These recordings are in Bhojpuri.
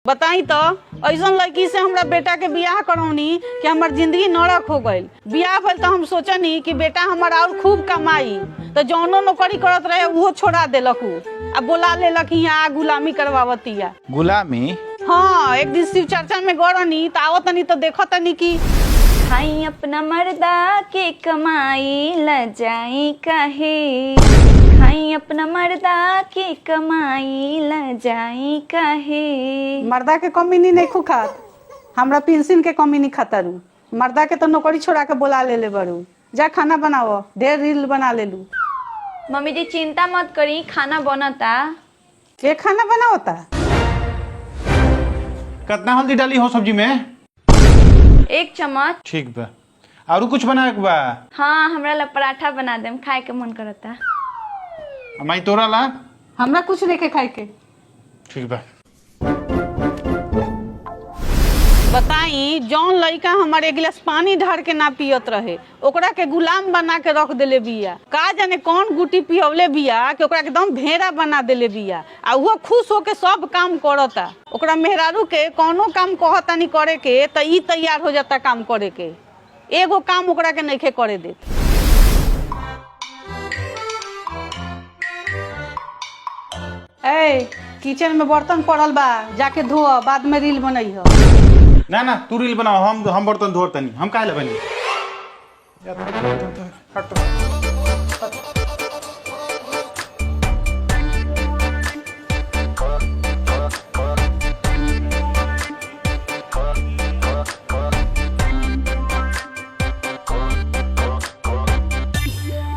बताई तो ऐसा लड़की से हमरा बेटा के बियाह करौनी कि हमार जिंदगी नरक हो गई। बियाह भइल तो हम सोचनी कि बेटा हमारा और खूब कमाई, तो जौनो नौकरी करत रहे वो छोड़ा देलक। अब बोला लेलक यहाँ गुलामी करवावतिया। गुलामी? हाँ, एक दिन शिव चर्चा में गौरनी तो आवतनी तो देखतनी कि खाई अपना मर्दा के कमाई ल जाई काहे, खाई अपना मर्दा के कमाई ल जाई काहे। मर्दा के कमी नहीं खुखात, हमरा पेंशन के कमी नहीं खतरू। मर्दा के तो नौकरी छोड़ा के बोला ले बड़ू, जा खाना बनाओ, ढेर रील बना ले लू। मम्मी जी चिंता मत करी, खाना बनता। के खाना बनाओता? कितना हल्दी डाली हो सब्जी में? 1 चम्मच। ठीक बा। और कुछ बनाए के बा? हाँ, हमरा ला पराठा बना देम, खाए के मन करता। माई तोरा ला? हमरा कुछ नहीं के खाए के। ठीक बा। बताई जौन लड़का हमारे एक गिलास पानी ढार के ना पियत रहे ओकरा के गुलाम बना के रख देले बिया। का जाने कौन गुटी पियवले बिया कि ओकरा एकदम भेड़ा बना देले बिया, आ वो खुश होके सब काम करता। ओकरा मेहरारू के कौनो काम कहता नहीं करे के तो ई तैयार हो जाता काम करे के। एगो काम ओकरा के नइखे करे दे। ए किचन में बर्तन पड़ल बा, जाके धो, बाद में रील बनई हो। ना ना तू रील बनाओ, हम बर्तन धोर तनी, हम काहे ला बनी?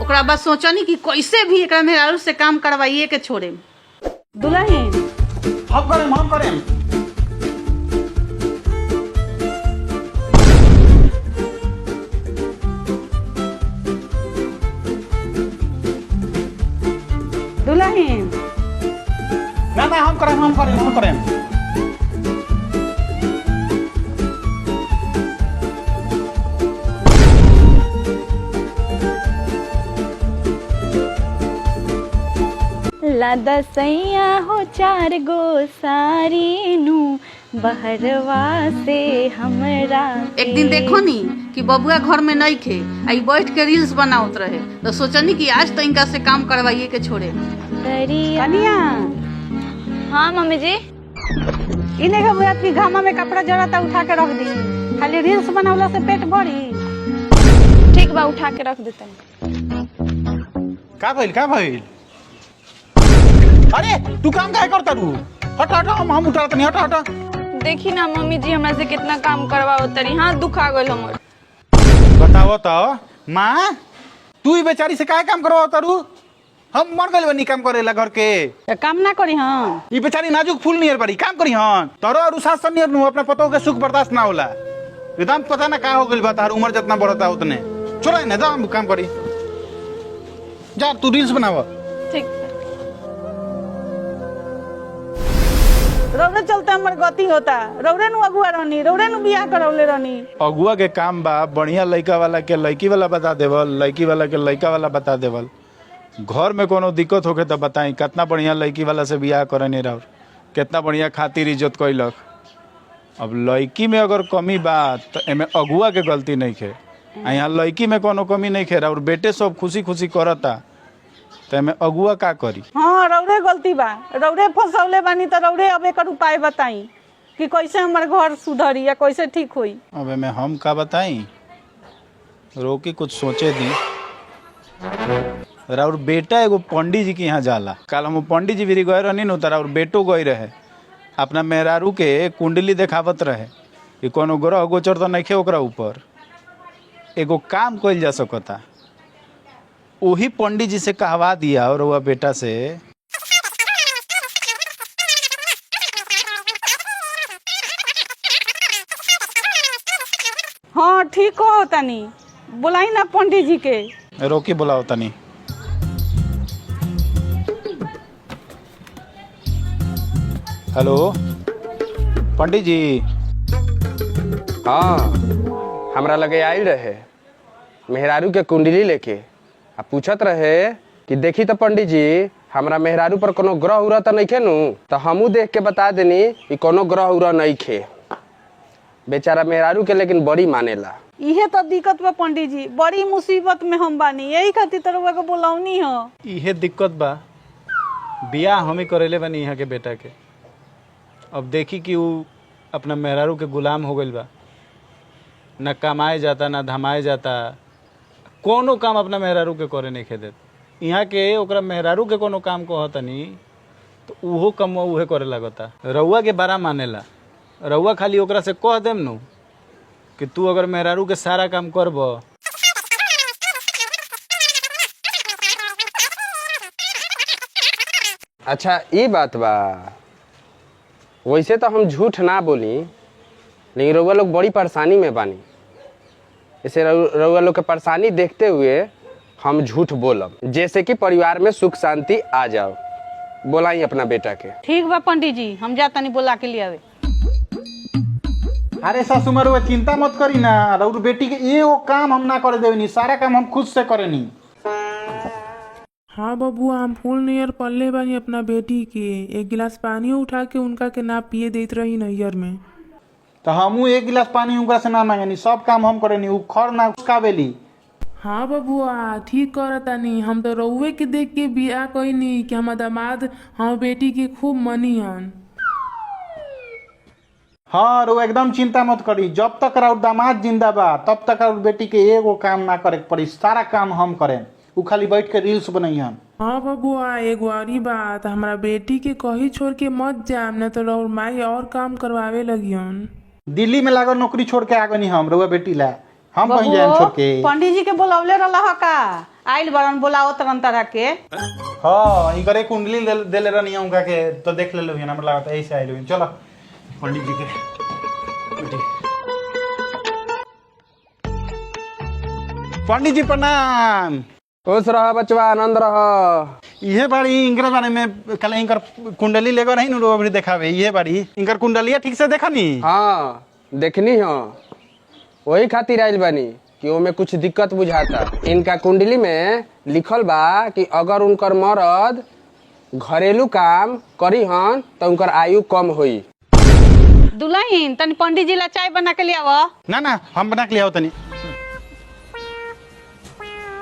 ओकरा बाद सोचनी कि कैसे भी एकरा मेहरारू से काम करवाइए के छोड़े। दुल्हन हम करें। दुल्हन ना ना हम करें। लादा सैया हो 4 गो सारी नू बहरवा से हमरा। एक दिन देखो नी कि बबुआ घर में नहीं खे, आई बैठ के रील्स बनावत रहे, तो सोचनी कि आज तो इनका से काम करवाइए के छोड़े। कनिया हाँ मम्मी जी। इन्हें का बुआ की घामा में कपड़ा जराता उठा के रख दी, खाली रील्स बनावला से पेट बढ़ी। ठीक बा, उठा के रख देते। का भइल? अरे तू काम काहे करता रू? हट हम उठात नहीं, हट। देखी ना मम्मी जी हमरा से कितना काम करवाओ तरी, हाथ दुखा गइल हमर। बताओ तो माँ, तू ही बेचारी से काहे काम करवाओ तारू? हम मर गइल बनी काम करेला घर के। काम ना करी हम। ई बेचारी नाजुक फूल नियर बड़ी, काम करी हन। तोरो और शासन नियर नु अपना पतों के सुख बर्दाश्त ना होला। एकदम पता ना का हो गइल बा, तार उम्र जितना बढ़ता उतने। चलो ना जा, हम काम करी। जा तू रील्स बनावा। ठीक। रौरे चलते हमर गति होता, रौरे नु अगुआ रहनी, रौरे नु बियाह करौले रहनी। अगुआ के काम बा बढ़िया लड़का वाला के लड़की वाला बता देवल, लड़की वाला के लड़का वाला बता देवल। घर में कोनो दिक्कत होके तो बताई, कितना बढ़िया लड़की वाला से बियाह करने रह, कितना बढ़िया खातिर इज्जत कैलक। अब लड़की में अगर कमी बा तो एमे अगुआ के गलती नहीं खे, यहाँ लड़की में कोनो कमी नहीं खे, और बेटे सब खुशी खुशी करता, तो एमे अगुआ का करी? हाँ, रौरे गलती बा, रौरे फंसौले बानी, तो रौरे अब एकर उपाय बताई कि कैसे हमारे घर सुधरी या कैसे ठीक होई। अब एमे हम का बताई? रोकी कुछ सोचे दी। और बेटा एगो पंडित जी के यहाँ जाला, कल हम पंडित जी भी गए रहनी न, और बेटो गए रहे, अपना मेहरारू के कुंडली देखावत रहे कि कोनो ग्रह गोचर तो नहीं ओकरा ऊपर। एगो काम कइल जा सकता, वही पंडित जी से कहवा दिया और वह बेटा से। हाँ ठीक हो तनी, बुलाई ना पंडित जी के। रोकी बुलाओ तनी। हेलो पंडित जी। हाँ, हमरा लगे आयल रहे मेहरारू के कुंडली लेके, आ पूछत रहे कि देखी तो पंडित जी हमरा मेहरारू पर कोनो ग्रह उरह तो नहीं खे नु, तो हमू देख के बता देनी कि कोनो ग्रह उरह नहीं खे। बेचारा मेहरारू के लेकिन बड़ी मानेला। इहे तो दिक्कत बा पंडित जी, बड़ी मुसीबत में हम बानी, यही खातिर तो रउआ के बोलौनी हो। इहे दिक्कत बा, बियाह हम ही करेले बानी यहाँ के बेटा के। अब देखी कि ऊ अपना मेहरारू के गुलाम हो गइल बा, न कमाए जाता न धमाए जाता, कोनो काम अपना मेहरारू के करे नहीं खेदे। यहाँ के ओकरा मेहरारू के कोनो काम कहतनी तो उहो कम उहे करे लगता। रउआ के बड़ा मानेला, रउआ खाली ओकरा से कह देम नु कि तू अगर मेहरारू के सारा काम करब। अच्छा ये बात बा, वैसे तो हम झूठ ना बोली, लेकिन रउआ लोग बड़ी परेशानी में बानी। इसे रउआ लोग के परेशानी देखते हुए हम झूठ बोलब, जैसे कि परिवार में सुख शांति आ जाओ। बोलाई अपना बेटा के। ठीक बा पंडित जी, हम जातनी बोला के लिए आवे। अरे सासू मरुआ चिंता मत करी ना, और बेटी के एगो काम हम ना करे देवनी, सारा काम हम खुद से करेनी। हाँ बबुआ, हम फूल नियर पल्ले बानी अपना बेटी के। एक गिलास पानी उठा के उनका के ना पिए देत रही नैयर में। तो हमू एक गिलास पानी उनका से ना मांगनी, सब काम हम करेनी, उ खर ना उसकावेली। हाँ बबुआ ठीक करतानी, हम तो रउए के देख के बियाह कईनी कि हमार दामाद हम बेटी के खूब मनी हन। हाँ रो एकदम चिंता मत करी, जब तक राउर दामाद जिंदा बा तब तक राउर बेटी के एगो काम ना करे पड़ी, सारा काम हम करें, उ खाली बैठ के रील्स बनैहन। हाँ बबुआ एगो और बात, हमारा बेटी के कहीं छोड़ के मत जाम, न तो रउर माई और काम करवावे लगियन। दिल्ली में लागल नौकरी छोड़ के आ गनी हम रउआ बेटी ला, हम कहीं जाए छोड़ के। पंडित जी के बोलौले रहला का, आइल बरन बोलाओ तरन तरह के। हाँ इनकर कुंडली देले रहनी उनका के, तो देख ले लोगिन, हमरा लागत ऐसे आइल लोगिन। चलो पंडित जी के पंडित जी प्रणाम। खुश रह बचवा, आनंद रह। इहे बाड़ी इनकर बारे में कल इनकर कुंडली लेकर रही नु अभी देखावे। इहे बाड़ी इनकर कुंडलिया ठीक से देखा नी? हाँ देखनी हो, वही खातिर आइल बानी कि ओमे कुछ दिक्कत बुझाता। इनका कुंडली में लिखल बा कि अगर उनकर मर्द घरेलू काम करी हन तो उनकर आयु कम होई। दुल्हन तनी पंडित जी ला चाय बना के लियावा। ना ना हम बना के लियाओ तनी।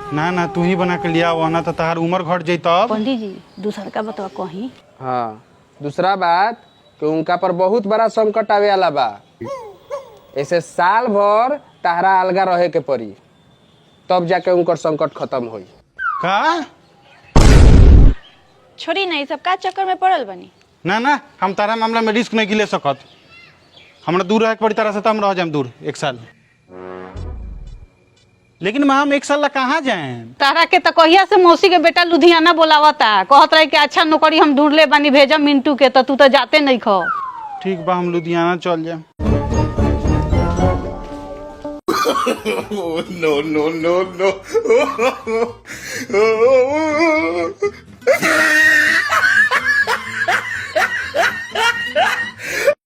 ना ना तू ही बना के लियाओ, ना तो तहार उम्र घट जाई तब। पंडित जी दूसर का बतवा कहीं। हाँ दूसरा बात कि उनका पर बहुत बड़ा संकट आवे वाला बा, ऐसे साल भर तहरा अलगा रहे के पड़ी, तब जाके उनकर संकट खत्म होई। का? छोड़ी नहीं, सब का चक्कर में पड़ल बनी। ना ना हम तारा मामला में रिस्क नहीं ले सकत, हमरा दूर रहे के पड़ी तरह से, तो हम रह जाए दूर एक साल। लेकिन माँ हम एक साल ला कहाँ जाए? तारा के तो कहिया से मौसी के बेटा लुधियाना बोलावता, कहत रहे कि अच्छा नौकरी हम ढूंढ ले बानी, भेजम मिंटू के, तो तू तो जाते नहीं खो। ठीक बा हम लुधियाना चल जाए। no, no, no, no.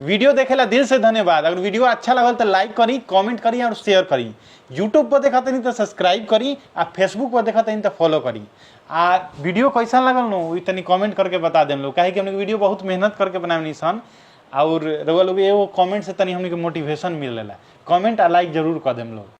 Video देखेला दिल से धन्यवाद। अगर वीडियो अच्छा लगल तो लाइक करी, कमेंट करी और शेयर करी। यूट्यूब पर देखा नहीं तो सब्सक्राइब करी, आ फेसबुक पर देखा नहीं तो फॉलो करी। आ वीडियो कैसा लगल नो तनी कमेंट करके बता देम लोग, काहे कि हमने वीडियो बहुत मेहनत करके बनावनी सन, और रउआ लोग एगो कमेंट से तनी हमने के मोटिवेशन मिलेला। कमेंट आ लाइक जरूर कर देम लोग।